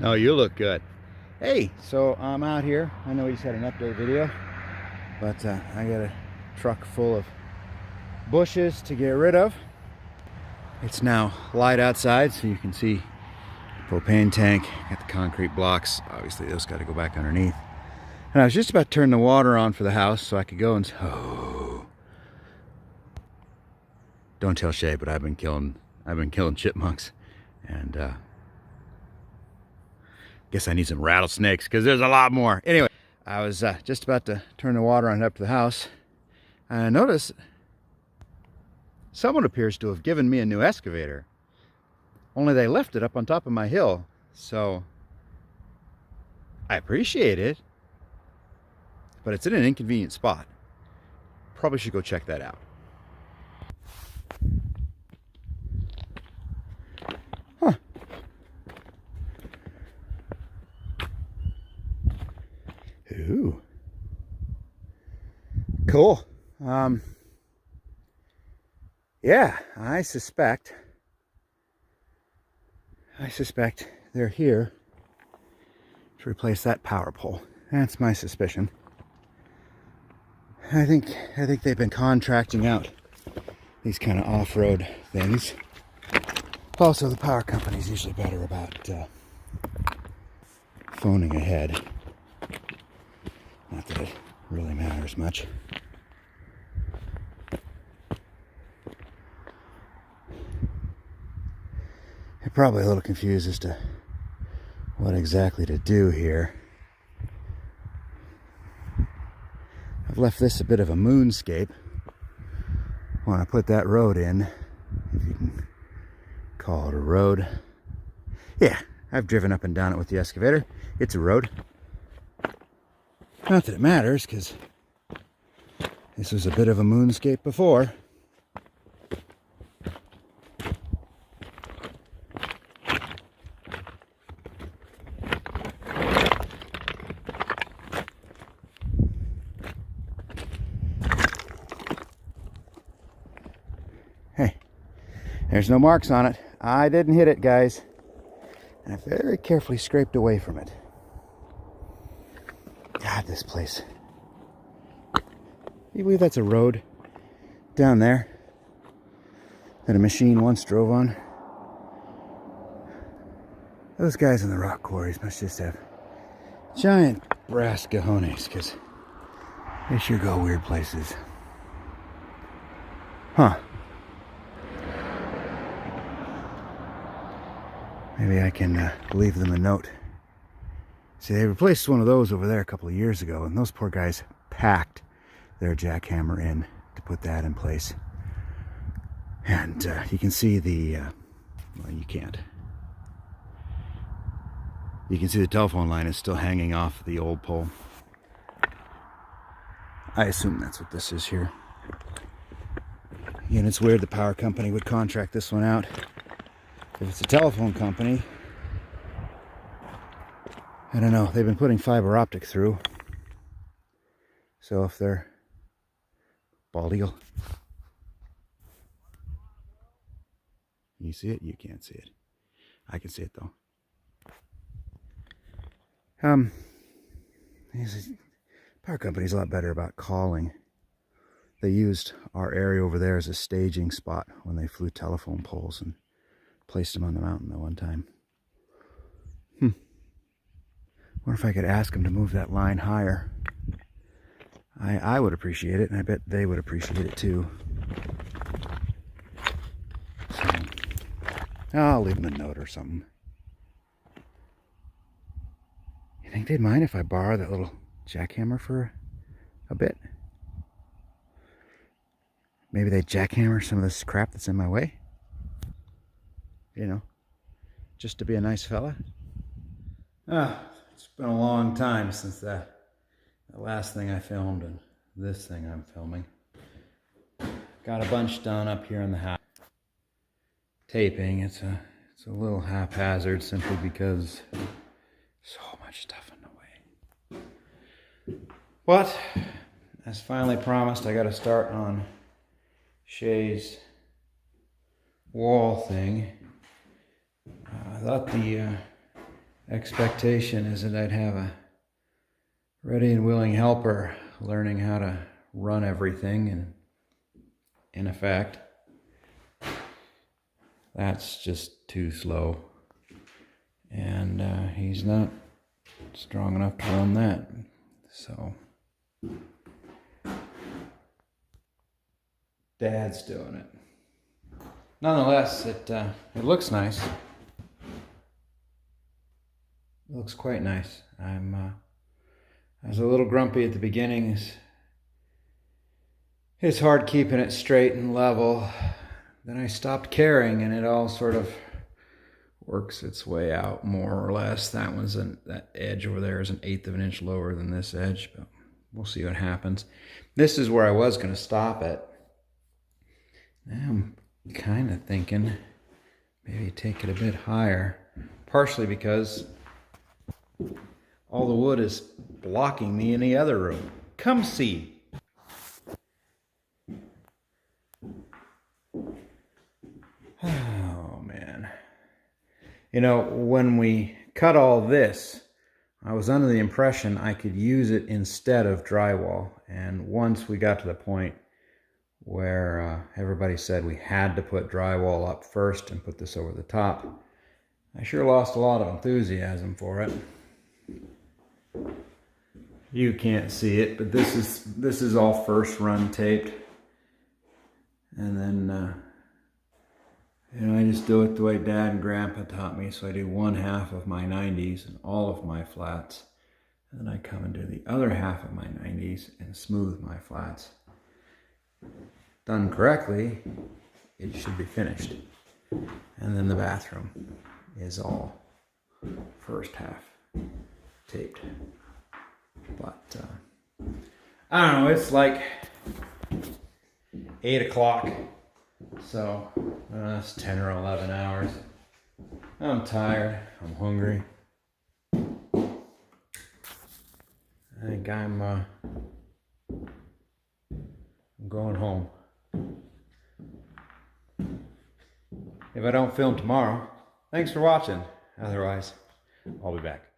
No, you look good. Hey, so I'm out here. I know we just had an update video, but I got a truck full of bushes to get rid of. It's now light outside, so you can see the propane tank. Got the concrete blocks. Obviously, those got to go back underneath. And I was just about to turn the water on for the house so I could go and... Oh. Don't tell Shay, but I've been killing chipmunks. And guess I need some rattlesnakes because there's a lot more. Anyway, I was just about to turn the water on up to the house. And I noticed someone appears to have given me a new excavator. Only they left it up on top of my hill. So I appreciate it. But it's in an inconvenient spot. Probably should go check that out. Huh. Ooh. Cool. Yeah, I suspect they're here to replace that power pole. That's my suspicion. I think they've been contracting out these kind of off-road things. Also, the power company's usually better about phoning ahead. Not that it really matters much. You're probably a little confused as to what exactly to do here. I've left this a bit of a moonscape. When I put that road in, if you can call it a road. Yeah, I've driven up and down it with the excavator. It's a road. Not that it matters, because this was a bit of a moonscape before. Hey, there's no marks on it. I didn't hit it, guys. And I very carefully scraped away from it. God, this place. You believe that's a road down there that a machine once drove on? Those guys in the rock quarries must just have giant brass cojones, because they sure go weird places. Huh. Maybe I can leave them a note. See, they replaced one of those over there a couple of years ago, and those poor guys packed their jackhammer in to put that in place. And you can see the, well, you can't. You can see the telephone line is still hanging off the old pole. I assume that's what this is here. Again, it's weird the power company would contract this one out. If it's a telephone company, I don't know, they've been putting fiber optic through. So if they're bald eagle. You see it? You can't see it. I can see it though. Power company's a lot better about calling. They used our area over there as a staging spot when they flew telephone poles and placed them on the mountain that one time. Wonder if I could ask them to move that line higher. I would appreciate it, and I bet they would appreciate it too. So, I'll leave them a note or something. You think they'd mind if I borrow that little jackhammer for a bit? Maybe they jackhammer some of this crap that's in my way? You know, just to be a nice fella. It's been a long time since the last thing I filmed and this thing I'm filming. Got a bunch done up here in the house. Taping, it's a little haphazard simply because so much stuff in the way. But, as finally promised, I got to start on Shay's wall thing. I thought the expectation is that I'd have a ready and willing helper learning how to run everything, and in effect, that's just too slow. And he's not strong enough to run that. So Dad's doing it. Nonetheless, it looks nice. It looks quite nice. I was a little grumpy at the beginning. It's hard keeping it straight and level. Then I stopped caring, and it all sort of works its way out more or less. That edge over there is 1/8 of an inch lower than this edge, but we'll see what happens. This is where I was going to stop it. Now I'm kind of thinking maybe take it a bit higher, partially because all the wood is blocking me in the other room. Come see. Oh, man. You know, when we cut all this, I was under the impression I could use it instead of drywall. And once we got to the point where everybody said we had to put drywall up first and put this over the top, I sure lost a lot of enthusiasm for it. You can't see it, but this is all first run taped. And then I just do it the way Dad and Grandpa taught me. So I do 1/2 of my 90s and all of my flats. And then I come and do the other half of my 90s and smooth my flats. Done correctly, it should be finished. And then the bathroom is all first half taped. But I don't know, it's like 8 o'clock. So it's 10 or 11 hours. I'm tired. I'm hungry. I think I'm going home. If I don't film tomorrow, thanks for watching. Otherwise, I'll be back.